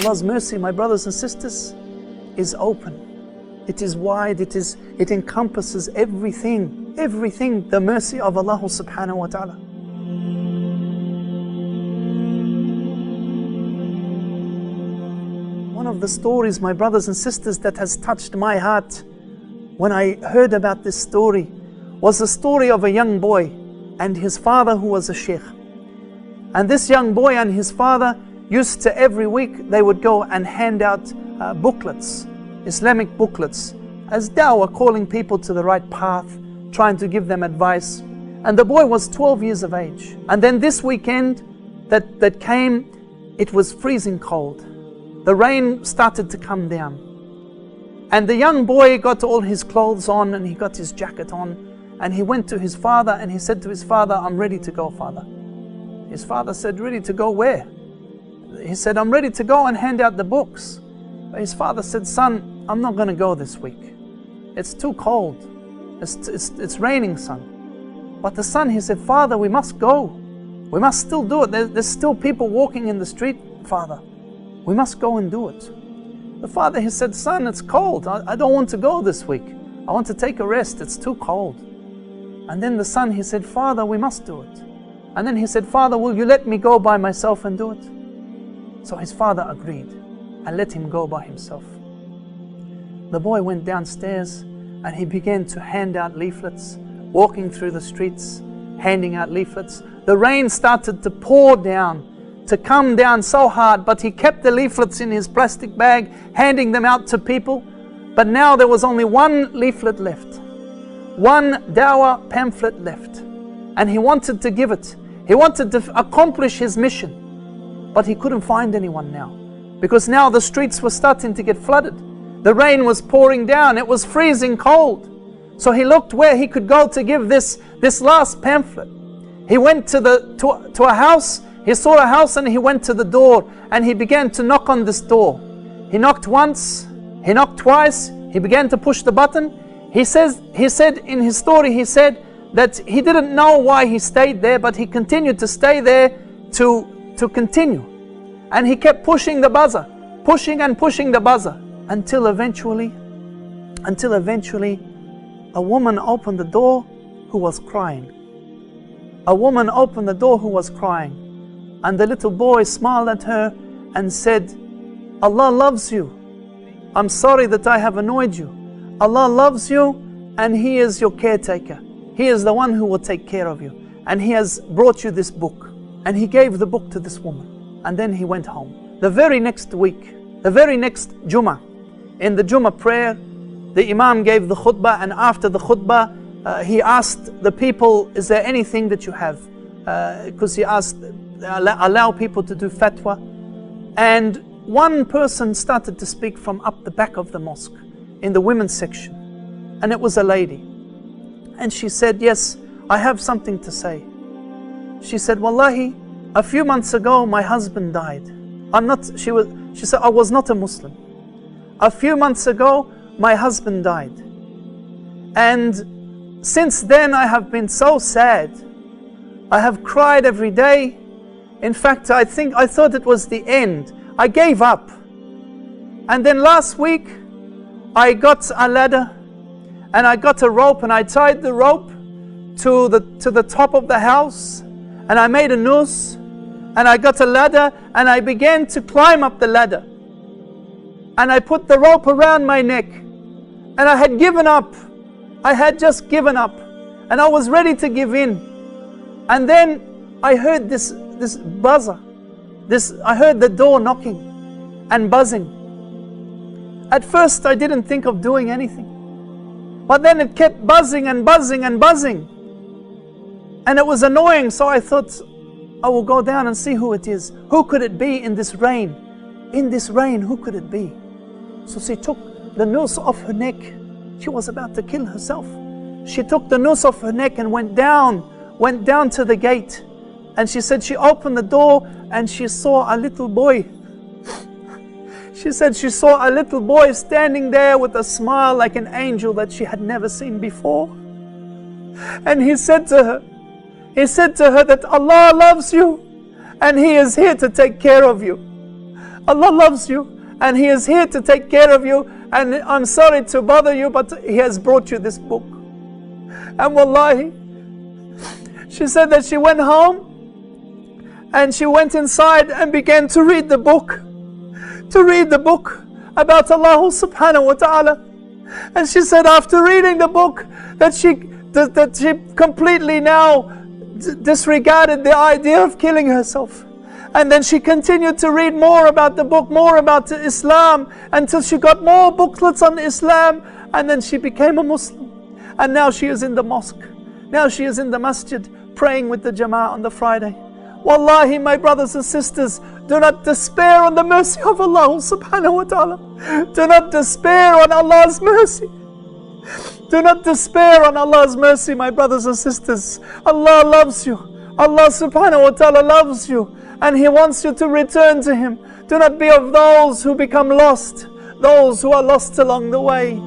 Allah's mercy, my brothers and sisters, is open. It is wide, it encompasses everything, the mercy of Allah subhanahu wa ta'ala. One of the stories, my brothers and sisters, that has touched my heart when I heard about this story was the story of a young boy and his father who was a sheikh. And this young boy and his father used to, every week, they would go and hand out booklets, Islamic booklets, as dawah, calling people to the right path, trying to give them advice. And the boy was 12 years of age. And then this weekend that came, it was freezing cold. The rain started to come down. And the young boy got all his clothes on and he got his jacket on. And he went to his father and he said to his father, "I'm ready to go, father." His father said, "Ready to go where?" He said, "I'm ready to go and hand out the books." But his father said, "Son, I'm not going to go this week. It's too cold. It's raining, son." But the son, he said, "Father, we must go. We must still do it. There's still people walking in the street, father. We must go and do it." The father, he said, "Son, it's cold. I don't want to go this week. I want to take a rest. It's too cold." And then the son, he said, "Father, we must do it." And then he said, "Father, will you let me go by myself and do it?" So his father agreed and let him go by himself. The boy went downstairs and he began to hand out leaflets, walking through the streets, handing out leaflets. The rain started to pour down, to come down so hard, but he kept the leaflets in his plastic bag, handing them out to people. But now there was only one leaflet left, one dawah pamphlet left, and he wanted to give it. He wanted to accomplish his mission, but he couldn't find anyone now, because now the streets were starting to get flooded. The rain was pouring down, it was freezing cold. So he looked where he could go to give this last pamphlet. He went to a house. He saw a house and he went to the door and he began to knock on this door. He knocked once, he knocked twice, he began to push the button. He said in his story, he said that he didn't know why he stayed there, but he continued to stay there to continue. And he kept pushing the buzzer, pushing and pushing the buzzer, until eventually a woman opened the door who was crying. A woman opened the door who was crying. And the little boy smiled at her and said, "Allah loves you. I'm sorry that I have annoyed you. Allah loves you and He is your caretaker. He is the one who will take care of you. And He has brought you this book." And he gave the book to this woman. And then he went home. The very next week, the very next Jummah, in the Jummah prayer, the Imam gave the khutbah, and after the khutbah, he asked the people, "Is there anything that you have?" Because he asked, allow people to do fatwa. And one person started to speak from up the back of the mosque, in the women's section. And it was a lady. And she said, "Yes, I have something to say." She said, "Wallahi, a few months ago my husband died. She said, "I was not a Muslim. A few months ago my husband died. And since then I have been so sad. I have cried every day. In fact, I thought it was the end. I gave up. And then last week I got a ladder and I got a rope and I tied the rope to the top of the house and I made a noose and I got a ladder and I began to climb up the ladder. And I put the rope around my neck and I had given up. I had just given up and I was ready to give in. And then I heard this buzzer. I heard the door knocking and buzzing. At first I didn't think of doing anything. But then it kept buzzing and buzzing and buzzing. And it was annoying, so I thought, I will go down and see who it is. Who could it be in this rain? In this rain, who could it be? So she took the noose off her neck. She was about to kill herself. She took the noose off her neck and went down to the gate. And she said she opened the door and she saw a little boy. She said she saw a little boy standing there with a smile like an angel that she had never seen before. And he said to her that Allah loves you and He is here to take care of you. Allah loves you and He is here to take care of you, and I'm sorry to bother you, but He has brought you this book. And wallahi, she said that she went home and she went inside and began to read the book. To read the book about Allah subhanahu wa ta'ala. And she said after reading the book that she completely now disregarded the idea of killing herself. And then she continued to read more about the book, more about Islam, until she got more booklets on Islam, and then she became a Muslim. And now she is in the mosque. Now she is in the masjid, praying with the Jama'ah on the Friday. Wallahi, my brothers and sisters, do not despair on the mercy of Allah subhanahu wa ta'ala. Do not despair on Allah's mercy. Do not despair on Allah's mercy, my brothers and sisters. Allah loves you. Allah subhanahu wa ta'ala loves you, and He wants you to return to Him. Do not be of those who become lost, those who are lost along the way.